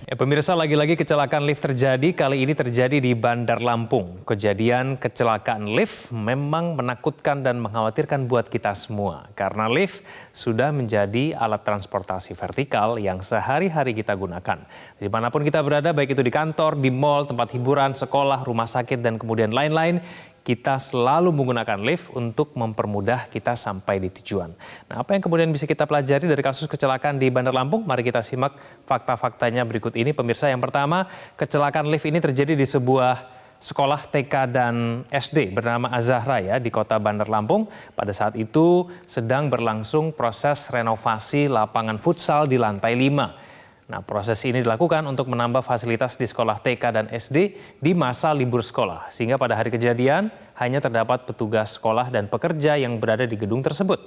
Ya, pemirsa, lagi-lagi kecelakaan lift terjadi. Kali ini terjadi di Bandar Lampung. Kejadian kecelakaan lift memang menakutkan dan mengkhawatirkan buat kita semua. Karena lift sudah menjadi alat transportasi vertikal yang sehari-hari kita gunakan. Dimanapun kita berada, baik itu di kantor, di mal, tempat hiburan, sekolah, rumah sakit, dan kemudian lain-lain, kita selalu menggunakan lift untuk mempermudah kita sampai di tujuan. Nah, apa yang kemudian bisa kita pelajari dari kasus kecelakaan di Bandar Lampung? Mari kita simak fakta-faktanya berikut ini. Pemirsa, yang pertama, kecelakaan lift ini terjadi di sebuah sekolah TK dan SD bernama Az-Zahra ya di kota Bandar Lampung. Pada saat itu sedang berlangsung proses renovasi lapangan futsal di lantai 5. Nah, proses ini dilakukan untuk menambah fasilitas di sekolah TK dan SD di masa libur sekolah. Sehingga pada hari kejadian hanya terdapat petugas sekolah dan pekerja yang berada di gedung tersebut.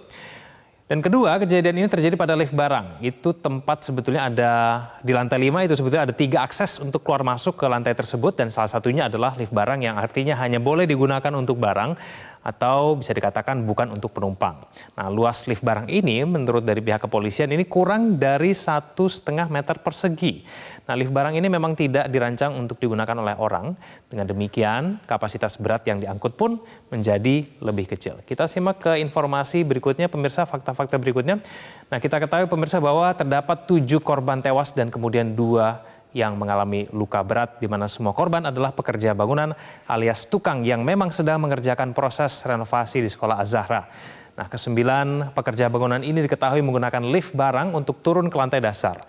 Dan kedua, kejadian ini terjadi pada lift barang. Itu tempat sebetulnya ada di lantai 5 itu sebetulnya ada 3 akses untuk keluar masuk ke lantai tersebut. Dan salah satunya adalah lift barang yang artinya hanya boleh digunakan untuk barang atau bisa dikatakan bukan untuk penumpang. Nah, luas lift barang ini menurut dari pihak kepolisian ini kurang dari 1,5 meter persegi. Nah, lift barang ini memang tidak dirancang untuk digunakan oleh orang. Dengan demikian, kapasitas berat yang diangkut pun menjadi lebih kecil. Kita simak ke informasi berikutnya, pemirsa, fakta-fakta berikutnya. Nah, kita ketahui pemirsa bahwa terdapat 7 korban tewas dan kemudian 2 yang mengalami luka berat, di mana semua korban adalah pekerja bangunan alias tukang yang memang sedang mengerjakan proses renovasi di sekolah Az-Zahra. Nah, ke-9 pekerja bangunan ini diketahui menggunakan lift barang untuk turun ke lantai dasar.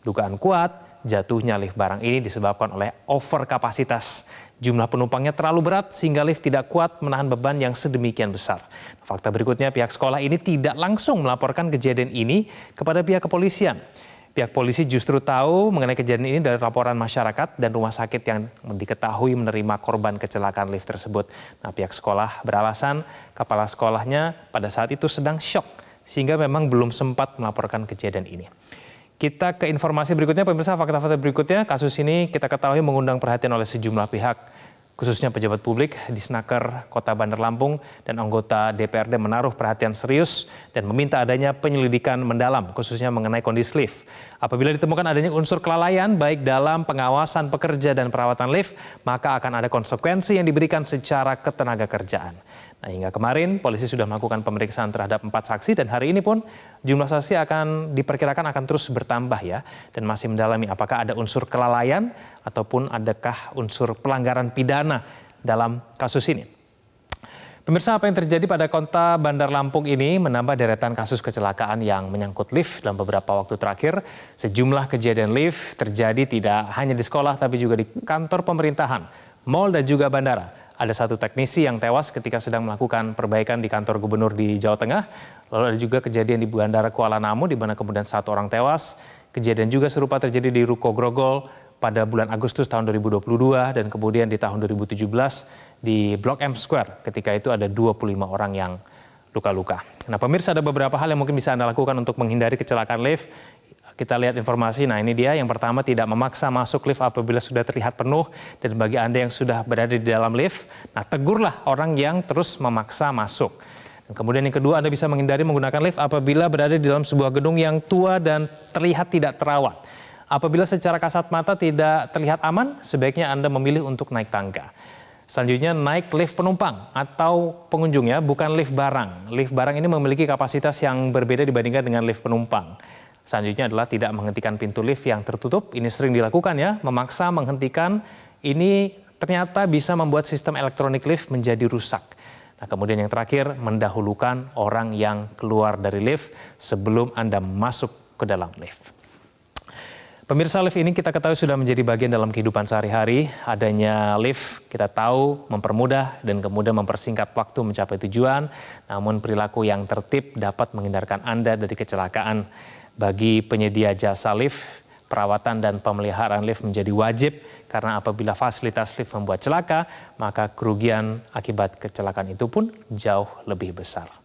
Dugaan kuat jatuhnya lift barang ini disebabkan oleh over kapasitas. Jumlah penumpangnya terlalu berat sehingga lift tidak kuat menahan beban yang sedemikian besar. Fakta berikutnya, pihak sekolah ini tidak langsung melaporkan kejadian ini kepada pihak kepolisian. Pihak polisi justru tahu mengenai kejadian ini dari laporan masyarakat dan rumah sakit yang diketahui menerima korban kecelakaan lift tersebut. Nah, pihak sekolah beralasan kepala sekolahnya pada saat itu sedang syok sehingga memang belum sempat melaporkan kejadian ini. Kita ke informasi berikutnya, pemirsa, fakta-fakta berikutnya. Kasus ini kita ketahui mengundang perhatian oleh sejumlah pihak, khususnya pejabat publik, Disnaker Kota Bandar Lampung, dan anggota DPRD menaruh perhatian serius dan meminta adanya penyelidikan mendalam, khususnya mengenai kondisi lift. Apabila ditemukan adanya unsur kelalaian, baik dalam pengawasan pekerja dan perawatan lift, maka akan ada konsekuensi yang diberikan secara ketenaga kerjaan. Nah, hingga kemarin, polisi sudah melakukan pemeriksaan terhadap 4 saksi, dan hari ini pun jumlah saksi akan diperkirakan akan terus bertambah ya, dan masih mendalami apakah ada unsur kelalaian ataupun adakah unsur pelanggaran pidana dalam kasus ini. Pemirsa, apa yang terjadi pada kota Bandar Lampung ini menambah deretan kasus kecelakaan yang menyangkut lift dalam beberapa waktu terakhir. Sejumlah kejadian lift terjadi tidak hanya di sekolah tapi juga di kantor pemerintahan, mal dan juga bandara. Ada 1 teknisi yang tewas ketika sedang melakukan perbaikan di kantor gubernur di Jawa Tengah. Lalu ada juga kejadian di Bandara Kuala Namu di mana kemudian 1 orang tewas. Kejadian juga serupa terjadi di Ruko Grogol pada bulan Agustus tahun 2022 dan kemudian di tahun 2017 di Blok M Square. Ketika itu ada 25 orang yang luka-luka. Nah, pemirsa, ada beberapa hal yang mungkin bisa Anda lakukan untuk menghindari kecelakaan lift. Kita lihat informasi. Nah, ini dia. Yang pertama, tidak memaksa masuk lift apabila sudah terlihat penuh. Dan bagi Anda yang sudah berada di dalam lift, nah, tegurlah orang yang terus memaksa masuk. Dan kemudian yang kedua, Anda bisa menghindari menggunakan lift apabila berada di dalam sebuah gedung yang tua dan terlihat tidak terawat. Apabila secara kasat mata tidak terlihat aman, sebaiknya Anda memilih untuk naik tangga. Selanjutnya, naik lift penumpang atau pengunjung ya, bukan lift barang. Lift barang ini memiliki kapasitas yang berbeda dibandingkan dengan lift penumpang. Selanjutnya adalah tidak menghentikan pintu lift yang tertutup. Ini sering dilakukan ya, memaksa menghentikan. Ini ternyata bisa membuat sistem elektronik lift menjadi rusak. Nah, kemudian yang terakhir, mendahulukan orang yang keluar dari lift sebelum Anda masuk ke dalam lift. Pemirsa, lift ini kita ketahui sudah menjadi bagian dalam kehidupan sehari-hari. Adanya lift kita tahu mempermudah dan kemudian mempersingkat waktu mencapai tujuan. Namun perilaku yang tertib dapat menghindarkan Anda dari kecelakaan. Bagi penyedia jasa lift, perawatan dan pemeliharaan lift menjadi wajib karena apabila fasilitas lift membuat celaka, maka kerugian akibat kecelakaan itu pun jauh lebih besar.